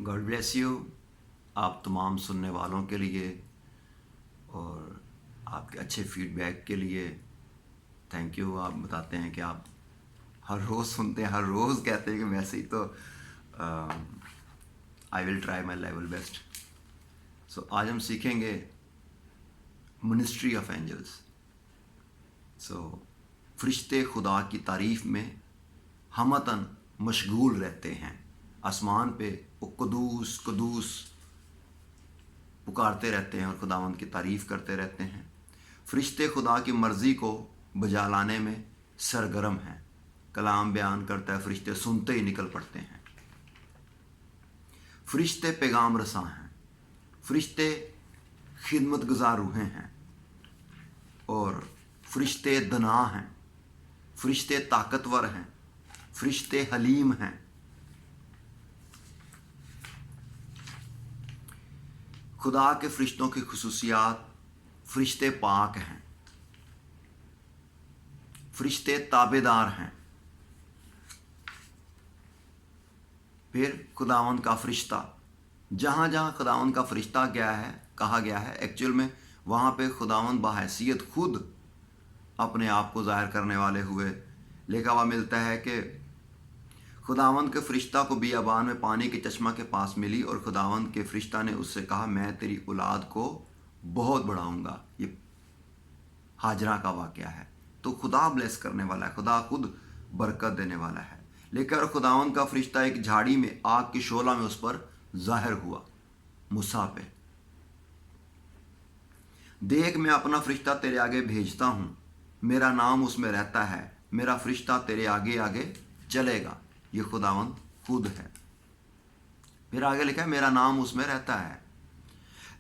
God bless you आप तमाम सुनने वालों के लिए और आपके अच्छे फीडबैक के लिए थैंक यू। आप बताते हैं कि आप हर रोज़ सुनते हैं, हर रोज़ कहते हैं कि वैसे ही तो I will try my level best. So आज हम सीखेंगे मिनिस्ट्री ऑफ एंजल्स। सो फरिश्ते खुदा की तारीफ़ में हमतन मशगूल रहते हैं। आसमान पे वो कदूस कदूस पुकारते रहते हैं और खुदावंद की तारीफ़ करते रहते हैं। फरिश्ते खुदा की मर्ज़ी को बजा लाने में सरगर्म हैं। कलाम बयान करता है, फरिश्ते सुनते ही निकल पड़ते हैं। फरिश्ते पैगाम रसां हैं, फरिश्ते खिदमत गुज़ार रूहें हैं और फरिश्ते दना हैं, फरिश्ते ताकतवर हैं, फरिश्ते हलीम हैं। खुदा के फरिश्तों की खुसूसियात, फरिश्ते पाक हैं, फरिश्ते ताबेदार हैं। फिर खुदावंद का फरिश्ता, जहाँ जहाँ खुदावंद का फरिश्ता कहा गया है एक्चुअल में वहाँ पे खुदावंद बाहैसियत खुद अपने आप को ज़ाहिर करने वाले हुए लिखा हुआ मिलता है कि खुदावंद के फरिश्ता को बियाबान में पानी के चश्मा के पास मिली और खुदावंद के फरिश्ता ने उससे कहा, मैं तेरी औलाद को बहुत बढ़ाऊंगा। ये हाजरा का वाक़या है। तो खुदा ब्लेस करने वाला है, खुदा खुद बरकत देने वाला है। लेकर खुदावंद का फरिश्ता एक झाड़ी में आग की शोला में उस पर ज़ाहिर हुआ, मूसा पे। देख, मैं अपना फरिश्ता तेरे आगे भेजता हूँ, मेरा नाम उसमें रहता है, मेरा फरिश्ता तेरे आगे आगे चलेगा। ये खुदावंद खुद है। फिर आगे लिखा है, मेरा नाम उसमें रहता है।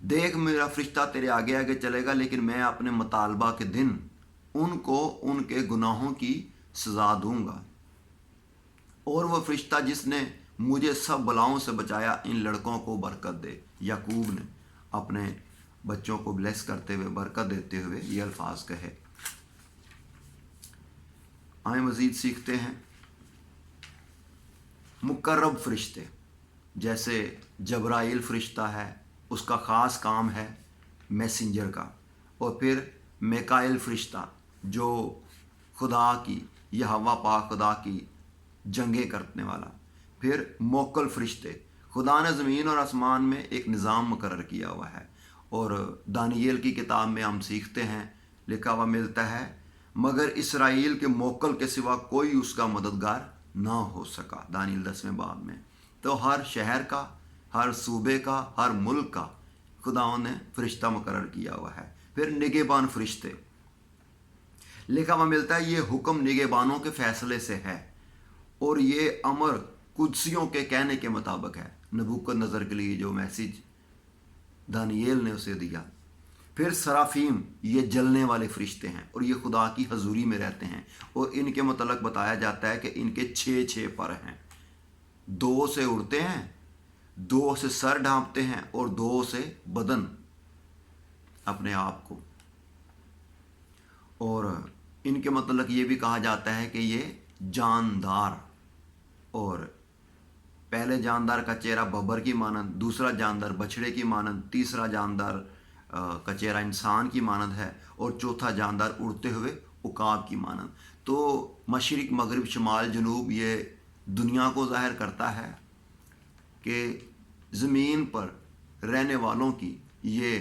देख, मेरा फरिश्ता तेरे आगे आगे चलेगा, लेकिन मैं अपने मुतालबा के दिन उनको उनके गुनाहों की सज़ा दूंगा। और वह फरिश्ता जिसने मुझे सब बलाओं से बचाया, इन लड़कों को बरकत दे। याकूब ने अपने बच्चों को ब्लेस करते हुए, बरकत देते हुए ये अल्फाज कहे। आए मज़ीद सीखते हैं। मुकर्रब फरिश्ते, जैसे जबराइल फरिश्ता है, उसका ख़ास काम है मैसेंजर का। और फिर मिकाईल फरिश्ता जो खुदा की, यहोवा पाक खुदा की जंगें करने वाला। फिर मोकल फरिश्ते, खुदा ने ज़मीन और आसमान में एक निज़ाम मुकर्रर किया हुआ है। और दानियेल की किताब में हम सीखते हैं, लिखा हुआ मिलता है, मगर इसराइल के मोकल के सिवा कोई उसका मददगार ना हो सका। दानियेल 10वें बाब में। तो हर शहर का, हर सूबे का, हर मुल्क का खुदाओं ने फरिश्ता मुकर्रर किया हुआ है। फिर निगहबान फरिश्ते, लिखा हुआ मिलता है, ये हुक्म निगहबानों के फैसले से है और ये अमर कुदसियों के कहने के मुताबिक है। नबूकदनज़र के लिए जो मैसेज दानियेल ने उसे दिया। फिर सराफीम, ये जलने वाले फरिश्ते हैं और ये खुदा की हजूरी में रहते हैं। और इनके मतलब बताया जाता है कि इनके 6 पर हैं। 2 से उड़ते हैं, 2 से सर ढांपते हैं और 2 से बदन अपने आप को। और इनके मतलब ये भी कहा जाता है कि ये जानदार, और पहले जानदार का चेहरा बबर की मानंद, दूसरा जानदार बछड़े की मानंद, तीसरा जानदार का चेहरा इंसान की मानंद है और चौथा जानदार उड़ते हुए उकाब की मानंद। तो मशरिक, मगरिब, शुमाल, जनूब ये दुनिया को ज़ाहिर करता है कि ज़मीन पर रहने वालों की ये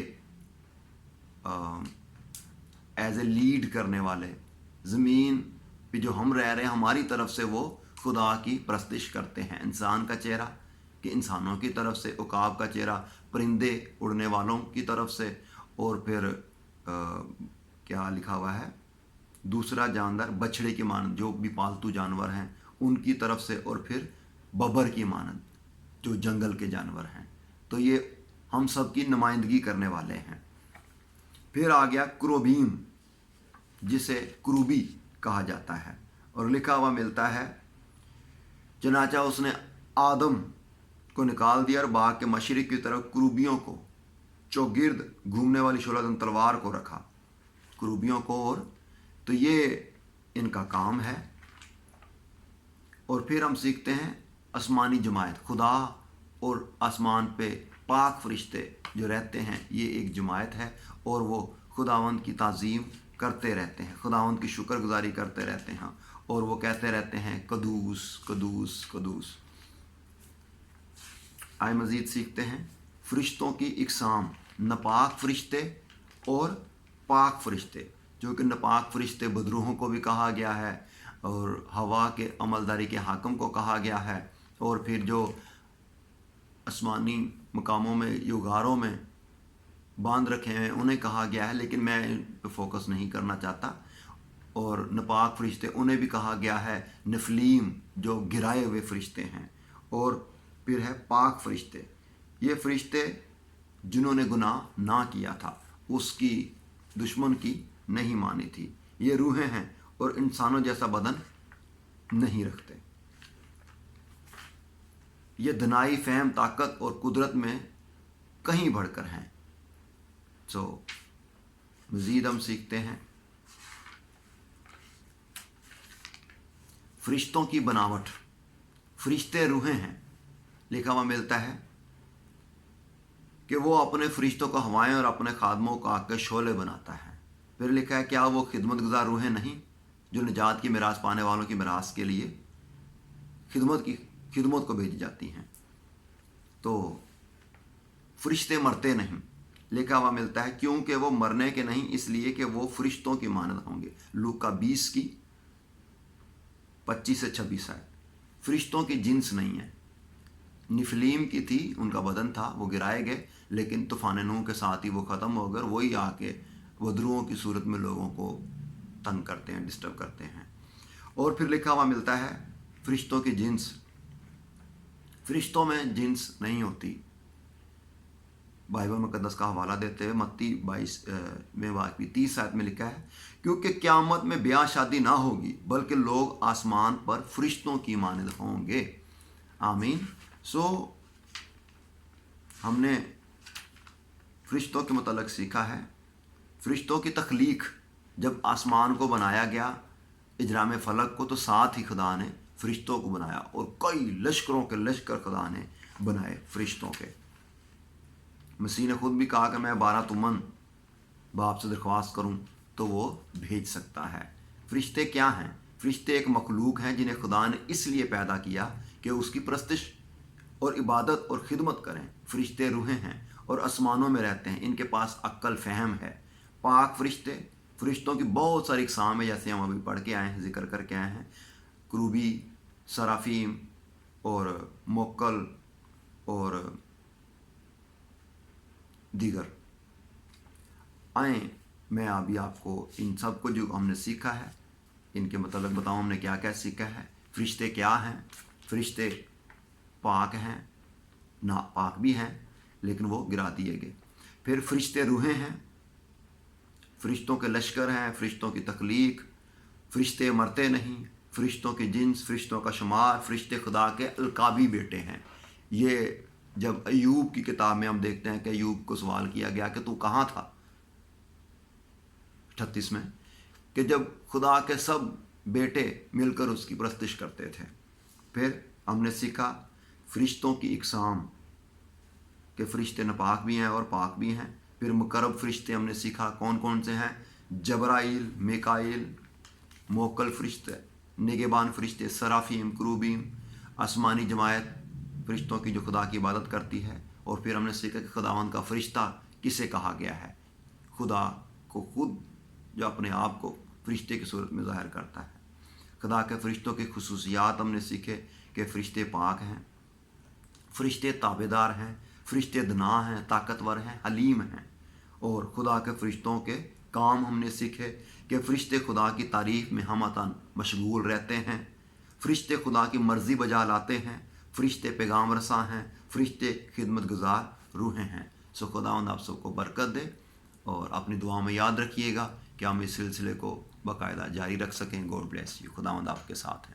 एज ए लीड करने वाले, ज़मीन पे जो हम रह रहे हैं हमारी तरफ से वो खुदा की प्रस्तिश करते हैं। इंसान का चेहरा कि इंसानों की तरफ से, उकाब का चेहरा परिंदे उड़ने वालों की तरफ से, और फिर क्या लिखा हुआ है, दूसरा जानदार बछड़े की मानंद जो भी पालतू जानवर हैं उनकी तरफ से, और फिर बबर की मानंद जो जंगल के जानवर हैं। तो ये हम सब की नुमाइंदगी करने वाले हैं। फिर आ गया क्रोबीम, जिसे क्रूबी कहा जाता है। और लिखा हुआ मिलता है, चनाचा उसने आदम को निकाल दिया और बाग के मशरिक की तरफ क्रूबियों को, चौगिर्द घूमने वाली शोलादन तलवार को रखा, क्रूबियों को। और तो ये इनका काम है। और फिर हम सीखते हैं आसमानी जमायत, खुदा اور آسمان پہ پاک فرشتے جو رہتے ہیں، یہ ایک جماعت ہے، اور وہ خداوند کی تعظیم کرتے رہتے ہیں، خداوند کی شکر گزاری کرتے رہتے ہیں، اور وہ کہتے رہتے ہیں قدوس قدوس قدوس۔ آئے مزید سیکھتے ہیں فرشتوں کی اقسام، ناپاک فرشتے اور پاک فرشتے۔ جو کہ ناپاک فرشتے بدروحوں کو بھی کہا گیا ہے، اور ہوا کے عملداری کے حاکم کو کہا گیا ہے، اور پھر جو آسمانی مقاموں میں جو غاروں میں باندھ رکھے ہیں انہیں کہا گیا ہے، لیکن میں ان پہ فوکس نہیں کرنا چاہتا۔ اور ناپاک فرشتے انہیں بھی کہا گیا ہے نفلیم، جو گرائے ہوئے فرشتے ہیں۔ اور پھر ہے پاک فرشتے، یہ فرشتے جنہوں نے گناہ نہ کیا تھا، اس کی دشمن کی نہیں مانی تھی، یہ روحیں ہیں اور انسانوں جیسا بدن نہیں رکھتے، یہ دنائی، فہم، طاقت اور قدرت میں کہیں بڑھ کر ہیں۔ مزید ہم سیکھتے ہیں فرشتوں کی بناوٹ۔ فرشتے روحیں ہیں، لکھا ہوا ملتا ہے کہ وہ اپنے فرشتوں کو ہوائیں اور اپنے خادموں کو آگ کے شعلے بناتا ہے۔ پھر لکھا ہے کیا وہ خدمت گزار روحیں نہیں جو نجات کی میراث پانے والوں کی میراث کے لیے خدمت کو بھیجی جاتی ہیں۔ تو فرشتے مرتے نہیں، لکھا ہوا ملتا ہے کیونکہ وہ مرنے کے نہیں، اس لیے کہ وہ فرشتوں کی مانند ہوں گے۔ لوکا 20 کی 25 سے 26 آئے۔ فرشتوں کی جنس نہیں ہے، نفلیم کی تھی، ان کا بدن تھا، وہ گرائے گئے، لیکن طوفان نوح کے ساتھ ہی وہ ختم ہو گئے، وہی آ کے ودروؤں کی صورت میں لوگوں کو تنگ کرتے ہیں، ڈسٹرب کرتے ہیں۔ اور پھر لکھا ہوا ملتا ہے فرشتوں کی جنس، فرشتوں میں جنس نہیں ہوتی۔ بائبل مقدس کا حوالہ دیتے ہوئے متی 22 میں واقعی 30 آیت میں لکھا ہے کیونکہ قیامت میں بیاہ شادی نہ ہوگی بلکہ لوگ آسمان پر فرشتوں کی مانند ہوں گے۔ آمین۔ ہم نے فرشتوں کے متعلق سیکھا ہے۔ فرشتوں کی تخلیق، جب آسمان کو بنایا گیا اجرام فلک کو، تو ساتھ ہی خدا نے فرشتوں کو بنایا، اور کئی لشکروں کے لشکر خدا نے بنائے فرشتوں کے۔ مسیح نے خود بھی کہا کہ میں 12 تمن باپ سے درخواست کروں تو وہ بھیج سکتا ہے۔ فرشتے کیا ہیں؟ فرشتے ایک مخلوق ہیں جنہیں خدا نے اس لیے پیدا کیا کہ اس کی پرستش اور عبادت اور خدمت کریں۔ فرشتے روحیں ہیں اور آسمانوں میں رہتے ہیں، ان کے پاس عقل، فہم ہے۔ پاک فرشتے، فرشتوں کی بہت ساری اقسام ہیں، جیسے ہم ابھی پڑھ کے آئے ہیں، ذکر کر کے آئے ہیں، کروبی، سرافیم اور موکل اور دیگر۔ آئیں میں ابھی آپ کو ان سب کو جو ہم نے سیکھا ہے ان کے متعلق بتاؤں ہم نے کیا کیا سیکھا ہے۔ فرشتے کیا ہیں؟ فرشتے پاک ہیں، ناپاک بھی ہیں، لیکن وہ گرا دیے گئے۔ پھر فرشتے روحیں ہیں، فرشتوں کے لشکر ہیں، فرشتوں کی تخلیق، فرشتے مرتے نہیں، فرشتوں کی جنس، فرشتوں کا شمار، فرشتے خدا کے القابی بیٹے ہیں۔ یہ جب ایوب کی کتاب میں ہم دیکھتے ہیں کہ ایوب کو سوال کیا گیا کہ تو کہاں تھا، 38 میں، کہ جب خدا کے سب بیٹے مل کر اس کی پرستش کرتے تھے۔ پھر ہم نے سیکھا فرشتوں کی اقسام، کہ فرشتے ناپاک بھی ہیں اور پاک بھی ہیں۔ پھر مقرب فرشتے ہم نے سیکھا کون کون سے ہیں، جبرائیل، میکائیل، موکل فرشتے، نگہبان فرشتے، سرافیم، کروبیم، آسمانی جماعت فرشتوں کی جو خدا کی عبادت کرتی ہے۔ اور پھر ہم نے سیکھا کہ خداوند کا فرشتہ کسے کہا گیا ہے، خدا کو خود جو اپنے آپ کو فرشتے کی صورت میں ظاہر کرتا ہے۔ خدا کے فرشتوں کی خصوصیات ہم نے سیکھے کہ فرشتے پاک ہیں، فرشتے تابعدار ہیں، فرشتے دنا ہیں، طاقتور ہیں، حلیم ہیں۔ اور خدا کے فرشتوں کے کام ہم نے سیکھے کہ فرشتے خدا کی تعریف میں ہمتاً مشغول رہتے ہیں، فرشتے خدا کی مرضی بجا لاتے ہیں، فرشتے پیغام رساں ہیں، فرشتے خدمت گزار روحیں ہیں۔ خداوند آپ سب کو برکت دے، اور اپنی دعا میں یاد رکھیے گا کہ ہم اس سلسلے کو باقاعدہ جاری رکھ سکیں۔ God bless you. خداوند آپ کے ساتھ ہیں۔